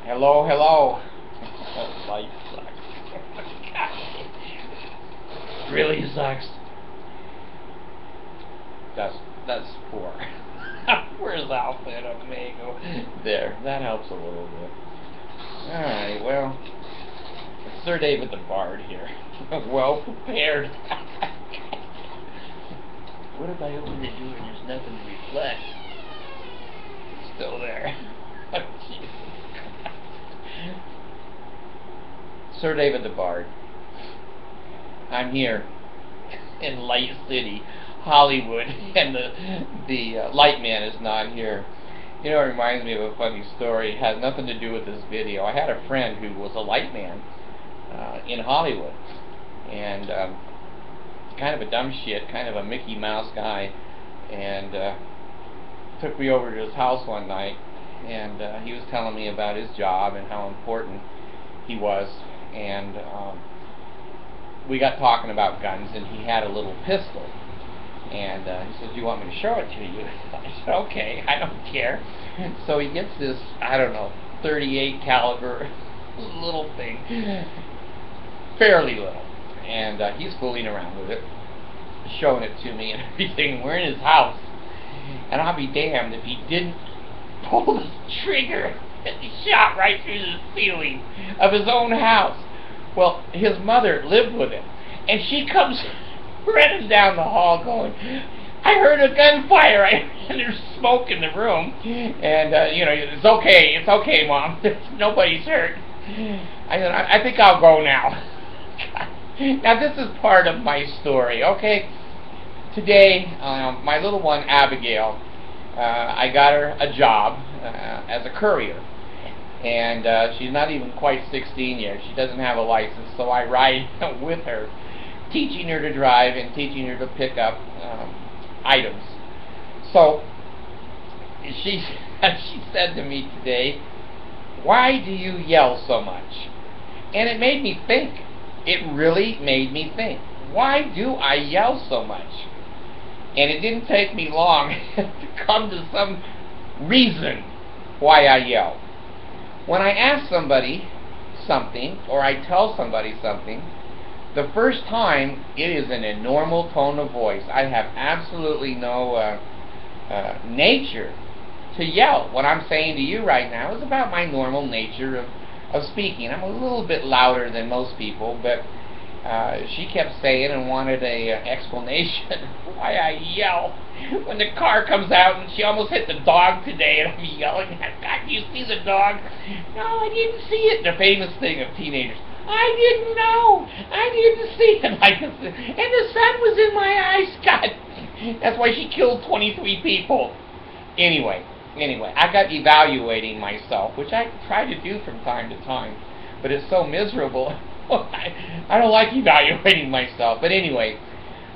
Hello, hello. Life sucks. Really sucks. That's poor. Where's Alfred Omega? There, that helps a little bit. Alright, well, Sir David the Bard here. Well prepared. What if I open the door and there's nothing to reflect? It's still there. Jesus. Sir David the Bard. I'm here in Light City, Hollywood, and the light man is not here. You know, it reminds me of a funny story. It has nothing to do with this video. I had a friend who was a light man in Hollywood, and kind of a dumb shit, kind of a Mickey Mouse guy, and took me over to his house one night, and he was telling me about his job and how important he was, and we got talking about guns, and he had a little pistol, and he said, "Do you want me to show it to you?" I said, "Okay, I don't care." So he gets this, I don't know, 38 caliber little thing, fairly little, and he's fooling around with it, showing it to me and everything. We're in his house, and I'll be damned if he didn't pull the trigger and he shot right through the ceiling of his own house. Well, his mother lived with him, and she comes running down the hall going, "I heard a gunfire," and there's smoke in the room, and you know, "It's okay, Mom, nobody's hurt." I said, I think I'll go now." Now this is part of my story, okay? Today, my little one, Abigail, I got her a job as a courier. And she's not even quite 16 yet. She doesn't have a license, so I ride with her, teaching her to drive and teaching her to pick up items. So she said to me today, "Why do you yell so much?" And it made me think. It really made me think. Why do I yell so much? And it didn't take me long to come to some reason why I yell. When I ask somebody something, or I tell somebody something, the first time it is in a normal tone of voice. I have absolutely no nature to yell. What I'm saying to you right now is about my normal nature of speaking. I'm a little bit louder than most people, but she kept saying and wanted a explanation why I yell when the car comes out, and she almost hit the dog today, and I'm yelling at, "God, do you see the dog?" "No, I didn't see it." The famous thing of teenagers, "I didn't know. I didn't see it." And the sun was in my eyes, God. That's why she killed 23 people. Anyway, I got evaluating myself, which I try to do from time to time, but it's so miserable. I don't like evaluating myself. But anyway,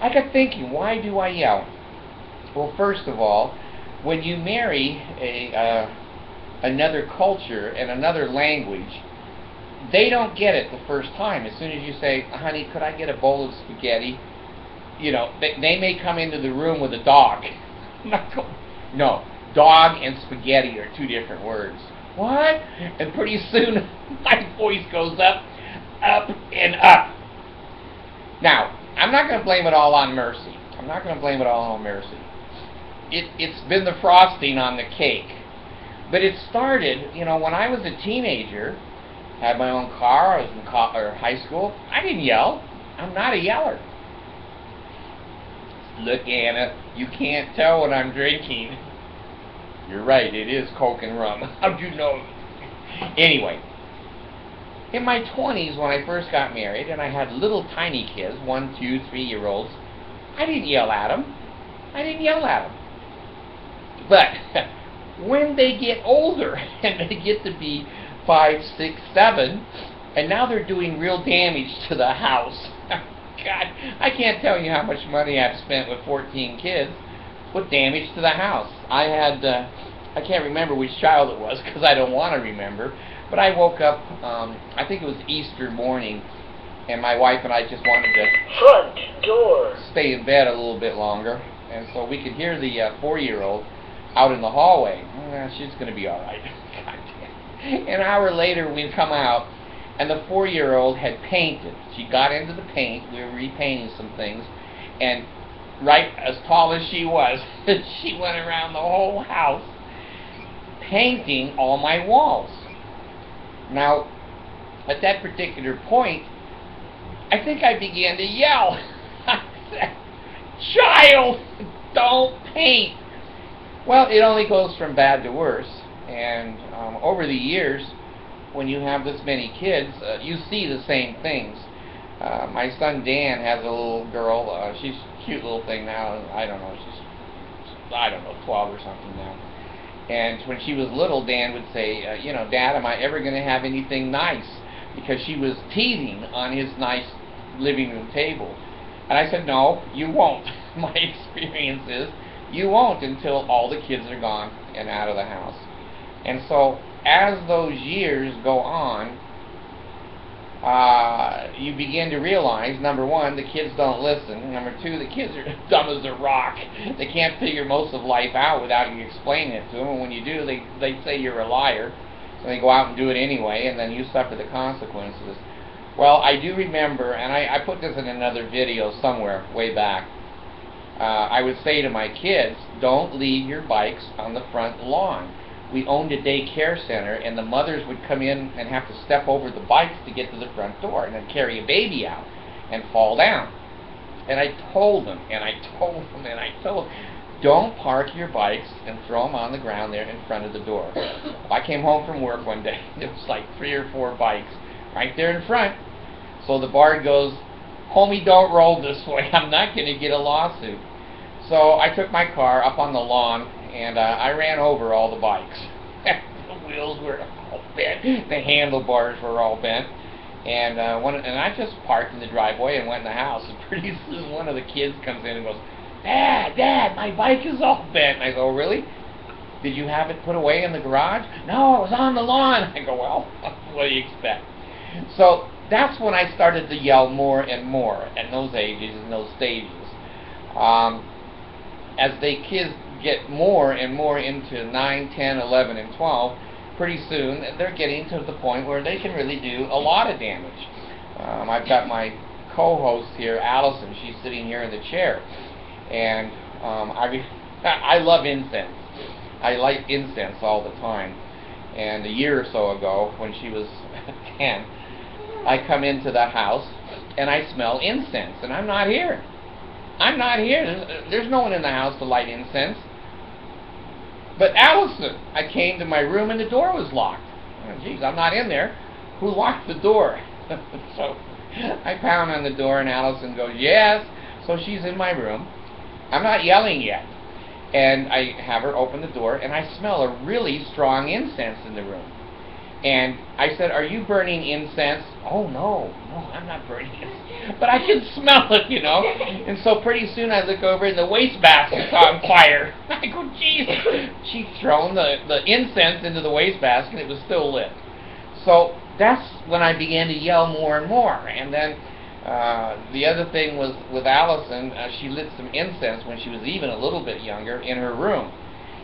I got thinking, why do I yell? Well, first of all, when you marry another culture and another language, they don't get it the first time. As soon as you say, "Honey, could I get a bowl of spaghetti?" You know, they may come into the room with a dog. No, dog and spaghetti are two different words. What? And pretty soon my voice goes up and up. Now, I'm not going to blame it all on Mercy. It's been the frosting on the cake. But it started, you know, when I was a teenager, had my own car, I was in high school. I didn't yell. I'm not a yeller. Look, Anna, you can't tell what I'm drinking. You're right, it is Coke and rum. How'd you know? Anyway, in my 20s, when I first got married, and I had little tiny kids, 1, 2, 3-year-olds, I didn't yell at them. But when they get older, and they get to be 5, 6, 7, and now they're doing real damage to the house. God, I can't tell you how much money I've spent with 14 kids with damage to the house. I had, I can't remember which child it was, because I don't want to remember, but I woke up, I think it was Easter morning, and my wife and I just wanted to front door stay in bed a little bit longer, and so we could hear the 4-year-old out in the hallway. She's going to be all right. God damn. An hour later, we'd come out, and the 4-year-old had painted. She got into the paint. We were repainting some things, and right as tall as she was, she went around the whole house painting all my walls. Now, at that particular point, I think I began to yell. I said, "Child, don't paint!" Well, it only goes from bad to worse, and over the years, when you have this many kids, you see the same things. My son Dan has a little girl. She's a cute little thing now. I don't know, she's 12 or something now. And when she was little, Dan would say, you know, "Dad, am I ever going to have anything nice?" Because she was teething on his nice living room table. And I said, "No, you won't." My experience is, you won't until all the kids are gone and out of the house. And so, as those years go on, you begin to realize, number one, the kids don't listen. Number two, the kids are dumb as a rock. They can't figure most of life out without you explaining it to them. And when you do, they say you're a liar. So they go out and do it anyway, and then you suffer the consequences. Well, I do remember, and I put this in another video somewhere way back, I would say to my kids, don't leave your bikes on the front lawn. We owned a daycare center, and the mothers would come in and have to step over the bikes to get to the front door, and then carry a baby out and fall down. And I told them, don't park your bikes and throw them on the ground there in front of the door. I came home from work one day, there was like 3 or 4 bikes right there in front. So the bard goes, "Homie, don't roll this way. I'm not going to get a lawsuit." So I took my car up on the lawn, and I ran over all the bikes. The wheels were all bent. The handlebars were all bent. And I just parked in the driveway and went in the house. And pretty soon one of the kids comes in and goes, Dad, my bike is all bent." And I go, "Oh, really? Did you have it put away in the garage?" "No, it was on the lawn." I go, "Well, what do you expect?" So that's when I started to yell more and more at those ages and those stages. As the kids get more and more into 9, 10, 11, and 12, pretty soon they're getting to the point where they can really do a lot of damage. I've got my co-host here, Allison. She's sitting here in the chair. And I love incense. I light incense all the time. And a year or so ago, when she was 10, I come into the house and I smell incense, and I'm not here. I'm not here. There's no one in the house to light incense. But Allison, I came to my room and the door was locked. Oh, geez, I'm not in there. Who locked the door? So I pound on the door and Allison goes, "Yes." So she's in my room. I'm not yelling yet. And I have her open the door, and I smell a really strong incense in the room. And I said, "Are you burning incense?" "Oh, no, I'm not burning it." But I can smell it, you know. And so pretty soon I look over and the wastebasket's on fire. I go, "Geez." She'd thrown the incense into the wastebasket. It was still lit. So that's when I began to yell more and more. And then the other thing was with Allison, she lit some incense when she was even a little bit younger in her room.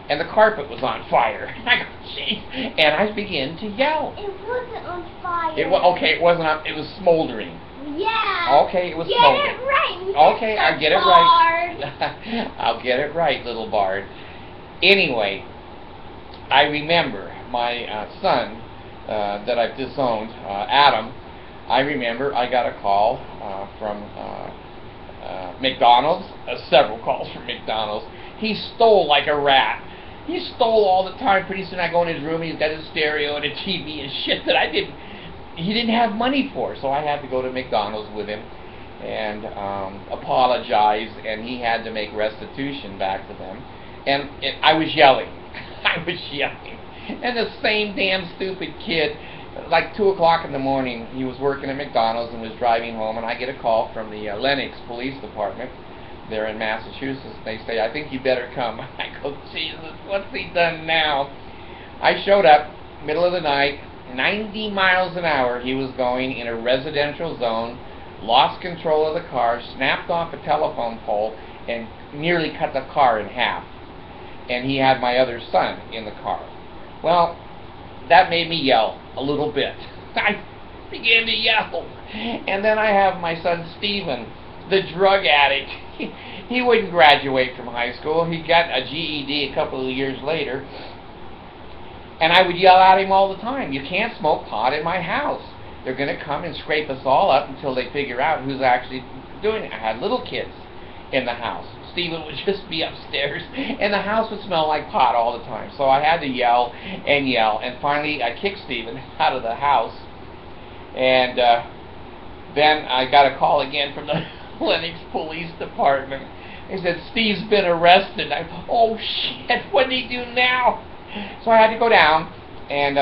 And the carpet was on fire. I go, "Geez." And I began to yell. It wasn't on fire. Okay, it wasn't on, it was smoldering. Yeah. Okay, it was smoldering. Get it right. Okay, I'll get it right. I'll get it right, little bard. Anyway, I remember my son that I've disowned, Adam. I remember I got a call from McDonald's, several calls from McDonald's. He stole like a rat. He stole all the time. Pretty soon I go in his room and he's got his stereo and a TV and shit that he didn't have money for. So I had to go to McDonald's with him and apologize, and he had to make restitution back to them. And I was yelling. I was yelling. And the same damn stupid kid, like 2 o'clock in the morning, he was working at McDonald's and was driving home, and I get a call from the Lenox Police Department. They're in Massachusetts. They say, "I think you better come." I go, "Jesus, what's he done now?" I showed up, middle of the night, 90 miles an hour he was going in a residential zone, lost control of the car, snapped off a telephone pole, and nearly cut the car in half. And he had my other son in the car. Well, that made me yell a little bit. I began to yell. And then I have my son Stephen, the drug addict. He wouldn't graduate from high school. He got a GED a couple of years later. And I would yell at him all the time, "You can't smoke pot in my house. They're going to come and scrape us all up until they figure out who's actually doing it." I had little kids in the house. Stephen would just be upstairs, and the house would smell like pot all the time. So I had to yell, and finally I kicked Stephen out of the house. And then I got a call again from the Lenox Police Department. They said, "Steve's been arrested." Oh shit, what did he do now? So I had to go down and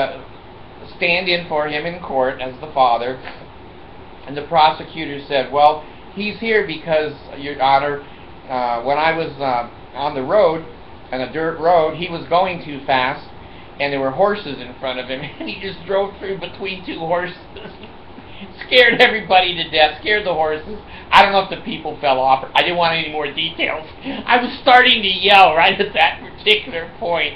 stand in for him in court as the father. And the prosecutor said, "Well, he's here because, Your Honor, when I was on the road, on a dirt road, he was going too fast, and there were horses in front of him, and he just drove through between two horses." Scared everybody to death, scared the horses. I don't know if the people fell off. I didn't want any more details. I was starting to yell right at that particular point.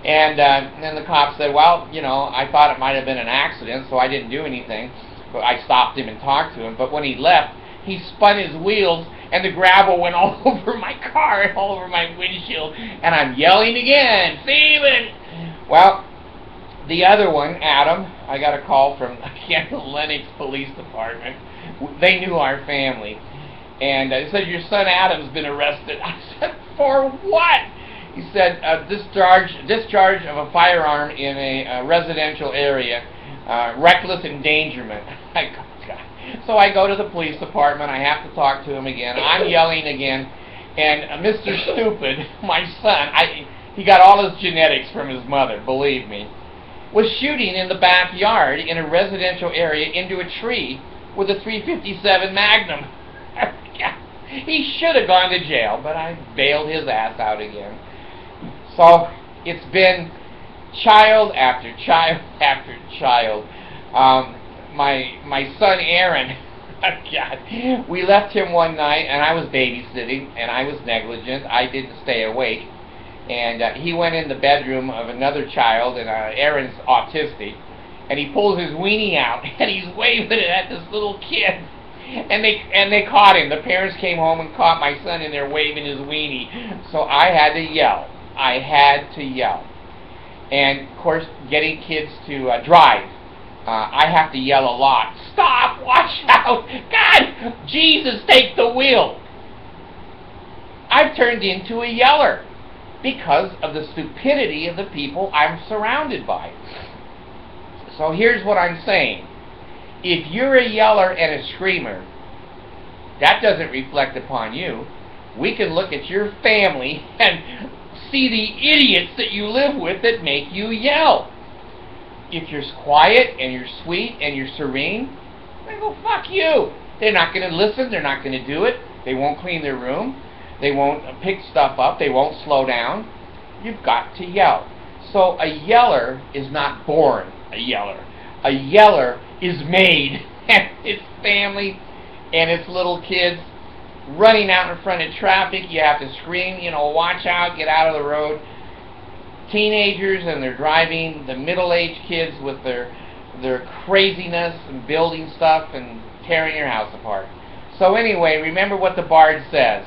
And then the cop said, "Well, you know, I thought it might have been an accident, so I didn't do anything." But I stopped him and talked to him. But when he left, he spun his wheels, and the gravel went all over my car and all over my windshield. And I'm yelling again, "Steven!" Well, the other one, Adam, I got a call from, again, the Lenox Police Department. They knew our family. And they said, "Your son Adam's been arrested." I said, "For what?" He said, discharge of a firearm in a residential area, reckless endangerment. So I go to the police department. I have to talk to him again. I'm yelling again. And Mr. Stupid, my son, he got all his genetics from his mother, believe me, was shooting in the backyard in a residential area into a tree with a .357 Magnum. He should have gone to jail, but I bailed his ass out again. So it's been child after child after child. My son Aaron, God, we left him one night, and I was babysitting, and I was negligent. I didn't stay awake. And he went in the bedroom of another child, and Aaron's autistic, and he pulls his weenie out, and he's waving it at this little kid. And they caught him. The parents came home and caught my son in there waving his weenie. So I had to yell. I had to yell. And, of course, getting kids to drive. I have to yell a lot. "Stop! Watch out! God! Jesus, take the wheel!" I've turned into a yeller because of the stupidity of the people I'm surrounded by. So here's what I'm saying. If you're a yeller and a screamer, that doesn't reflect upon you. We can look at your family and see the idiots that you live with that make you yell. If you're quiet and you're sweet and you're serene, then go fuck you. They're not going to listen. They're not going to do it. They won't clean their room. They won't pick stuff up. They won't slow down. You've got to yell. So a yeller is not born a yeller. A yeller is made. And his family and his little kids running out in front of traffic. You have to scream, watch out, get out of the road. Teenagers, and they're driving. The middle-aged kids with their craziness and building stuff and tearing your house apart. So anyway, remember what the Bard says.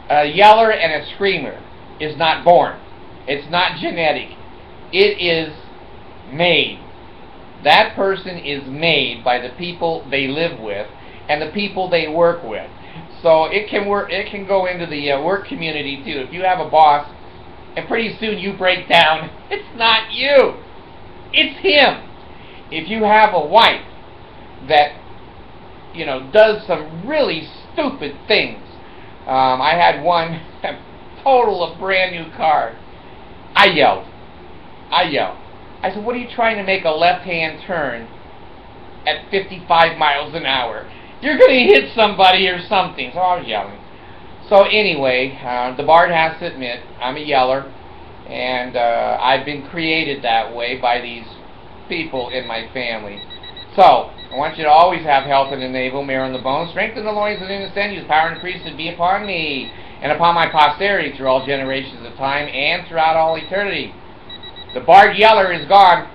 A yeller and a screamer is not born. It's not genetic. It is made. That person is made by the people they live with and the people they work with. So it can work. It can go into the work community too. If you have a boss and pretty soon you break down, it's not you. It's him. If you have a wife that does some really stupid things. I had one total a brand new car. I yelled. I said, "What are you trying to make a left-hand turn at 55 miles an hour? You're going to hit somebody or something." So I was yelling. So anyway, the Bard has to admit, I'm a yeller, and I've been created that way by these people in my family. So, I want you to always have health in the navel, marrow in the bones, strength in the loins, and in the sinews, power and priesthood be upon me, and upon my posterity through all generations of time, and throughout all eternity. The Bard Yeller is gone.